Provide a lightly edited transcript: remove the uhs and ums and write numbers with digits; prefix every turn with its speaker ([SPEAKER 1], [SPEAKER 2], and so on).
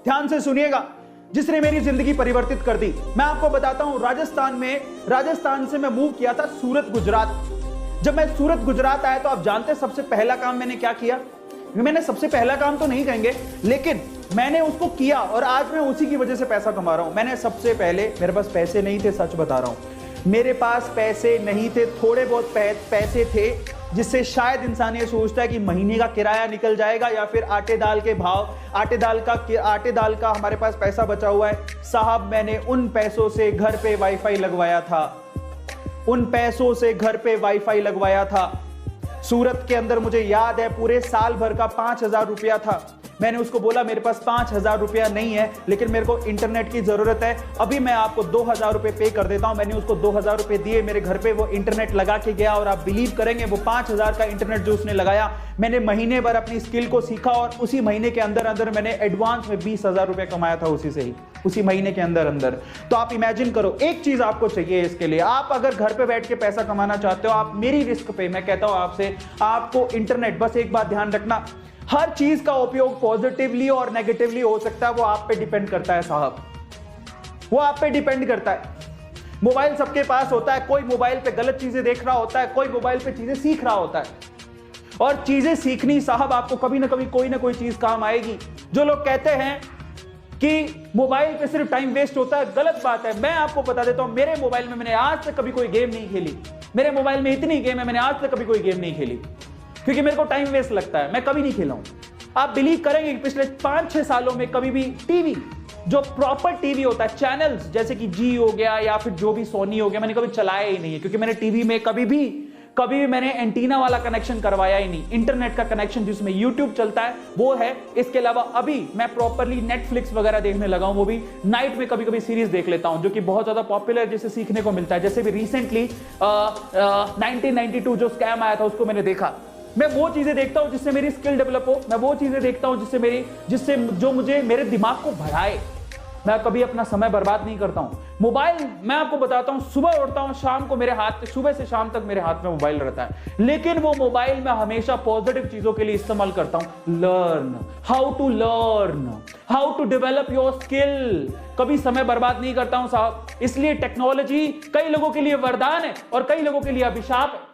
[SPEAKER 1] ध्यान से सुनिएगा, जिसने मेरी जिंदगी परिवर्तित कर दी। मैं आपको बताता हूं, राजस्थान से मैं मूव किया था सूरत गुजरात। जब मैं सूरत गुजरात आया तो आप जानते सबसे पहला काम मैंने क्या किया? मैंने सबसे पहला काम तो नहीं कहेंगे, लेकिन मैंने उसको किया और आज मैं उसी की वजह से पैसा कमा रहा हूं। मैंने सबसे पहले, मेरे पास पैसे नहीं थे, सच बता रहा हूं, मेरे पास पैसे नहीं थे, थोड़े बहुत पैसे थे जिससे शायद इंसान ये सोचता है कि महीने का किराया निकल जाएगा या फिर आटे दाल के भाव, आटे दाल का हमारे पास पैसा बचा हुआ है। साहब मैंने उन पैसों से घर पे वाईफाई लगवाया था, उन पैसों से घर पे वाईफाई लगवाया था। सूरत के अंदर मुझे याद है पूरे साल भर का 5,000 रुपया था। मैंने उसको बोला मेरे पास 5,000 रुपया नहीं है, लेकिन मेरे को इंटरनेट की जरूरत है, अभी मैं आपको 2,000 रुपए पे कर देता हूं। मैंने उसको 2,000 रुपए दिए, मेरे घर पे वो इंटरनेट लगा के गया और आप बिलीव करेंगे वो 5,000 का इंटरनेट जो उसने लगाया, मैंने महीने भर अपनी स्किल को सीखा और उसी महीने के अंदर अंदर मैंने एडवांस में 20,000 रुपए कमाया था उसी से ही, उसी महीने के अंदर अंदर। तो आप इमेजिन करो, एक चीज आपको चाहिए इसके लिए, आप अगर घर पे बैठ के पैसा कमाना चाहते हो, आप मेरी रिस्क पे, मैं कहता हूं आपसे, आपको इंटरनेट, बस एक बात ध्यान रखना, हर चीज का उपयोग पॉजिटिवली और नेगेटिवली हो सकता है, वो आप पे डिपेंड करता है साहब, वो आप पे डिपेंड करता है। मोबाइल सबके पास होता है, कोई मोबाइल पे गलत चीजें देख रहा होता है, कोई मोबाइल पे चीजें सीख रहा होता है, और चीजें सीखनी साहब आपको कभी ना कभी कोई ना कोई चीज काम आएगी। जो लोग कहते हैं कि मोबाइल पे सिर्फ टाइम वेस्ट होता है, गलत बात है। मैं आपको बता देता हूं, मेरे मोबाइल में मैंने आज तक कभी कोई गेम नहीं खेली, मेरे मोबाइल में इतनी गेम है, मैंने आज तक कभी कोई गेम नहीं खेली, क्योंकि मेरे को टाइम वेस्ट लगता है, मैं कभी नहीं खेला हूं। आप बिलीव करेंगे कि पिछले 5-6 सालों में कभी भी टीवी, जो प्रॉपर टीवी होता है, चैनल्स जैसे कि जी हो गया या फिर जो भी सोनी हो गया, मैंने कभी चलाया ही नहीं है, क्योंकि मैंने टीवी में कभी भी मैंने एंटीना वाला कनेक्शन करवाया ही नहीं। इंटरनेट का कनेक्शन जिसमें यूट्यूब चलता है वो है। इसके अलावा अभी मैं प्रॉपरली नेटफ्लिक्स वगैरह देखने लगा हूं, वो भी नाइट में कभी कभी सीरीज देख लेता हूं, जो कि बहुत ज्यादा पॉपुलर, जिससे सीखने को मिलता है। जैसे भी रिसेंटली 1992 जो स्कैम आया था उसको मैंने देखा। मैं वो चीजें देखता हूं जिससे मेरी स्किल डेवलप हो, मैं वो चीजें देखता हूं जिससे जो मुझे मेरे दिमाग को बढ़ाए। मैं कभी अपना समय बर्बाद नहीं करता हूं। मोबाइल, मैं आपको बताता हूं, सुबह उठता हूं, शाम को मेरे हाथ, सुबह से शाम तक मेरे हाथ में मोबाइल रहता है, लेकिन वो मोबाइल मैं हमेशा पॉजिटिव चीजों के लिए इस्तेमाल करता हूं। Learn how to develop your skill. कभी समय बर्बाद नहीं करता हूं साहब। इसलिए टेक्नोलॉजी कई लोगों के लिए वरदान है और कई लोगों के लिए अभिशाप है।